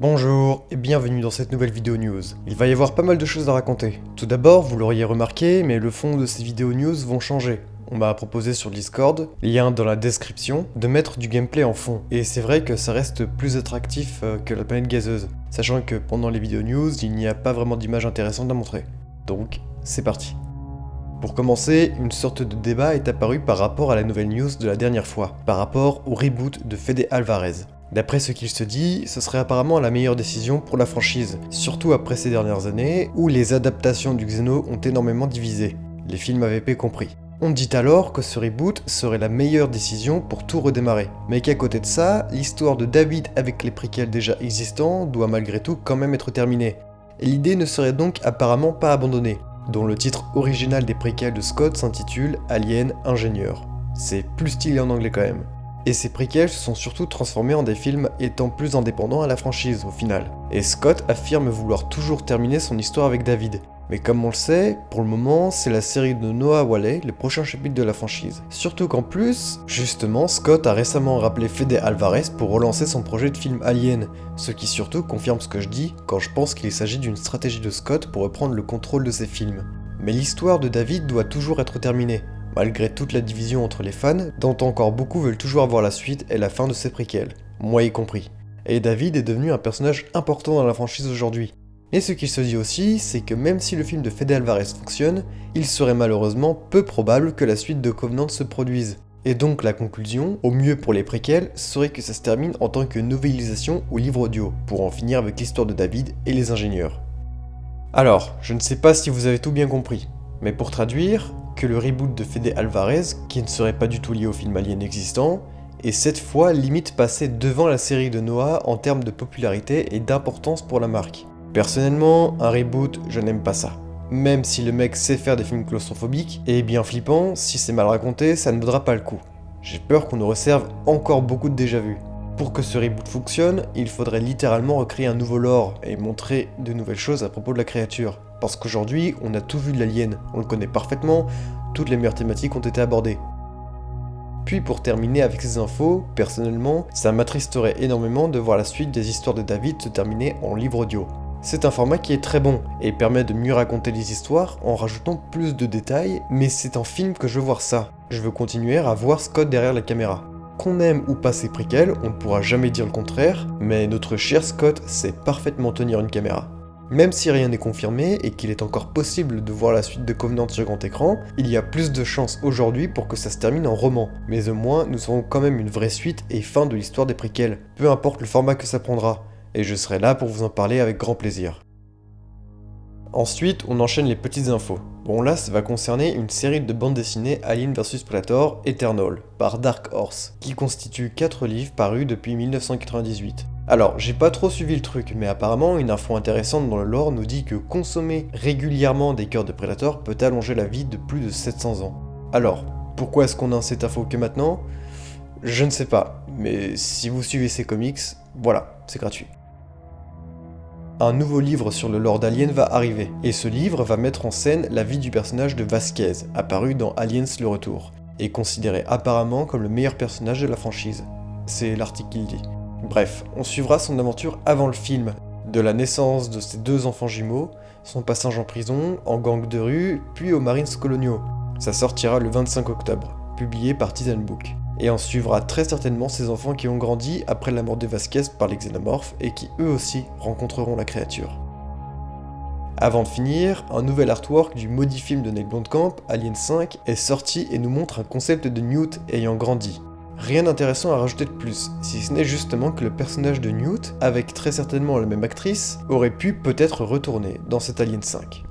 Bonjour et bienvenue dans cette nouvelle vidéo news. Il va y avoir pas mal de choses à raconter. Tout d'abord, vous l'auriez remarqué, mais le fond de ces vidéos news vont changer. On m'a proposé sur Discord, lien dans la description, de mettre du gameplay en fond. Et c'est vrai que ça reste plus attractif que la planète gazeuse, sachant que pendant les vidéos news, il n'y a pas vraiment d'images intéressantes à montrer. Donc, c'est parti. Pour commencer, une sorte de débat est apparu par rapport à la nouvelle news de la dernière fois, par rapport au reboot de Fede Alvarez. D'après ce qu'il se dit, ce serait apparemment la meilleure décision pour la franchise, surtout après ces dernières années où les adaptations du Xeno ont énormément divisé, les films AVP compris. On dit alors que ce reboot serait la meilleure décision pour tout redémarrer, mais qu'à côté de ça, l'histoire de David avec les préquels déjà existants doit malgré tout quand même être terminée, et l'idée ne serait donc apparemment pas abandonnée, dont le titre original des préquels de Scott s'intitule Alien Ingénieur. C'est plus stylé en anglais quand même. Et ces préquels se sont surtout transformés en des films étant plus indépendants à la franchise au final. Et Scott affirme vouloir toujours terminer son histoire avec David. Mais comme on le sait, pour le moment, c'est la série de Noah Hawley, le prochain chapitre de la franchise. Surtout qu'en plus, justement, Scott a récemment rappelé Fede Alvarez pour relancer son projet de film Alien, ce qui surtout confirme ce que je dis quand je pense qu'il s'agit d'une stratégie de Scott pour reprendre le contrôle de ses films. Mais l'histoire de David doit toujours être terminée, malgré toute la division entre les fans, dont encore beaucoup veulent toujours avoir la suite et la fin de ces préquels, moi y compris. Et David est devenu un personnage important dans la franchise aujourd'hui. Et ce qu'il se dit aussi, c'est que même si le film de Fede Alvarez fonctionne, il serait malheureusement peu probable que la suite de Covenant se produise. Et donc la conclusion, au mieux pour les préquels, serait que ça se termine en tant que novélisation ou livre audio, pour en finir avec l'histoire de David et les ingénieurs. Alors, je ne sais pas si vous avez tout bien compris, mais pour traduire, que le reboot de Fede Alvarez, qui ne serait pas du tout lié au film Alien existant, est cette fois limite passé devant la série de Noah en termes de popularité et d'importance pour la marque. Personnellement, un reboot, je n'aime pas ça. Même si le mec sait faire des films claustrophobiques, et bien flippant, si c'est mal raconté, ça ne vaudra pas le coup. J'ai peur qu'on nous réserve encore beaucoup de déjà-vu. Pour que ce reboot fonctionne, il faudrait littéralement recréer un nouveau lore et montrer de nouvelles choses à propos de la créature. Parce qu'aujourd'hui, on a tout vu de l'alien, on le connaît parfaitement, toutes les meilleures thématiques ont été abordées. Puis pour terminer avec ces infos, personnellement, ça m'attristerait énormément de voir la suite des histoires de David se terminer en livre audio. C'est un format qui est très bon et permet de mieux raconter les histoires en rajoutant plus de détails, mais c'est en film que je veux voir ça. Je veux continuer à voir Scott derrière la caméra. Qu'on aime ou pas ses préquels, on ne pourra jamais dire le contraire, mais notre cher Scott sait parfaitement tenir une caméra. Même si rien n'est confirmé et qu'il est encore possible de voir la suite de Covenant sur grand écran, il y a plus de chances aujourd'hui pour que ça se termine en roman. Mais au moins, nous aurons quand même une vraie suite et fin de l'histoire des préquels, peu importe le format que ça prendra. Et je serai là pour vous en parler avec grand plaisir. Ensuite, on enchaîne les petites infos. Bon là, ça va concerner une série de bandes dessinées Alien vs Predator Eternal, par Dark Horse, qui constitue 4 livres parus depuis 1998. Alors, j'ai pas trop suivi le truc, mais apparemment, une info intéressante dans le lore nous dit que consommer régulièrement des cœurs de Predator peut allonger la vie de plus de 700 ans. Alors, pourquoi est-ce qu'on a cette info que maintenant ? Je ne sais pas, mais si vous suivez ces comics, voilà, c'est gratuit. Un nouveau livre sur le lore d'Alien va arriver, et ce livre va mettre en scène la vie du personnage de Vasquez, apparu dans Aliens le Retour, et considéré apparemment comme le meilleur personnage de la franchise. C'est l'article qui le dit. Bref, on suivra son aventure avant le film, de la naissance de ses 2 enfants jumeaux, son passage en prison, en gang de rue, puis aux Marines coloniaux. Ça sortira le 25 octobre, publié par Titan Book. Et on suivra très certainement ces enfants qui ont grandi après la mort de Vasquez par les xénomorphes et qui eux aussi rencontreront la créature. Avant de finir, un nouvel artwork du maudit film de Neil Blomkamp, Alien 5, est sorti et nous montre un concept de Newt ayant grandi. Rien d'intéressant à rajouter de plus, si ce n'est justement que le personnage de Newt, avec très certainement la même actrice, aurait pu peut-être retourner dans cet Alien 5.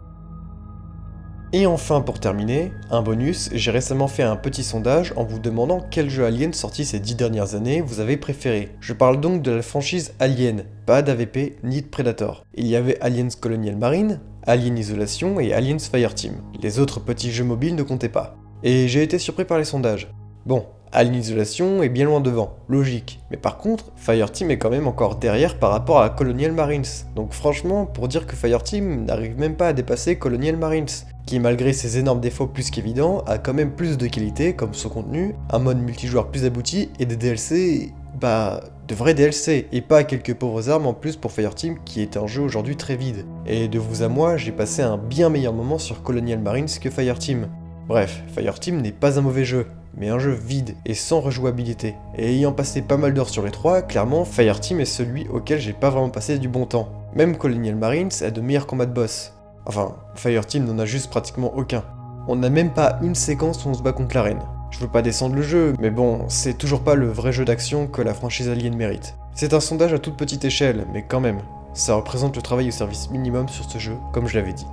Et enfin pour terminer, un bonus, j'ai récemment fait un petit sondage en vous demandant quel jeu Alien sorti ces 10 dernières années vous avez préféré. Je parle donc de la franchise Alien, pas d'AVP ni de Predator. Il y avait Aliens Colonial Marine, Alien Isolation et Aliens Fireteam. Les autres petits jeux mobiles ne comptaient pas. Et j'ai été surpris par les sondages. Bon, Alien Isolation est bien loin devant, logique. Mais par contre, Fireteam est quand même encore derrière par rapport à Colonial Marines. Donc franchement, pour dire que Fireteam n'arrive même pas à dépasser Colonial Marines, qui malgré ses énormes défauts plus qu'évidents, a quand même plus de qualité comme son contenu, un mode multijoueur plus abouti et des DLC de vrais DLC, et pas quelques pauvres armes en plus pour Fireteam qui est un jeu aujourd'hui très vide. Et de vous à moi, j'ai passé un bien meilleur moment sur Colonial Marines que Fireteam. Bref, Fireteam n'est pas un mauvais jeu, mais un jeu vide et sans rejouabilité. Et ayant passé pas mal d'heures sur les trois, clairement, Fireteam est celui auquel j'ai pas vraiment passé du bon temps. Même Colonial Marines a de meilleurs combats de boss. Enfin, Fireteam n'en a juste pratiquement aucun. On n'a même pas une séquence où on se bat contre l'arène. Je veux pas descendre le jeu, mais bon, c'est toujours pas le vrai jeu d'action que la franchise Alien mérite. C'est un sondage à toute petite échelle, mais quand même, ça représente le travail au service minimum sur ce jeu, comme je l'avais dit.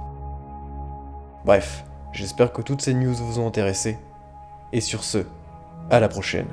Bref, j'espère que toutes ces news vous ont intéressé, et sur ce, à la prochaine.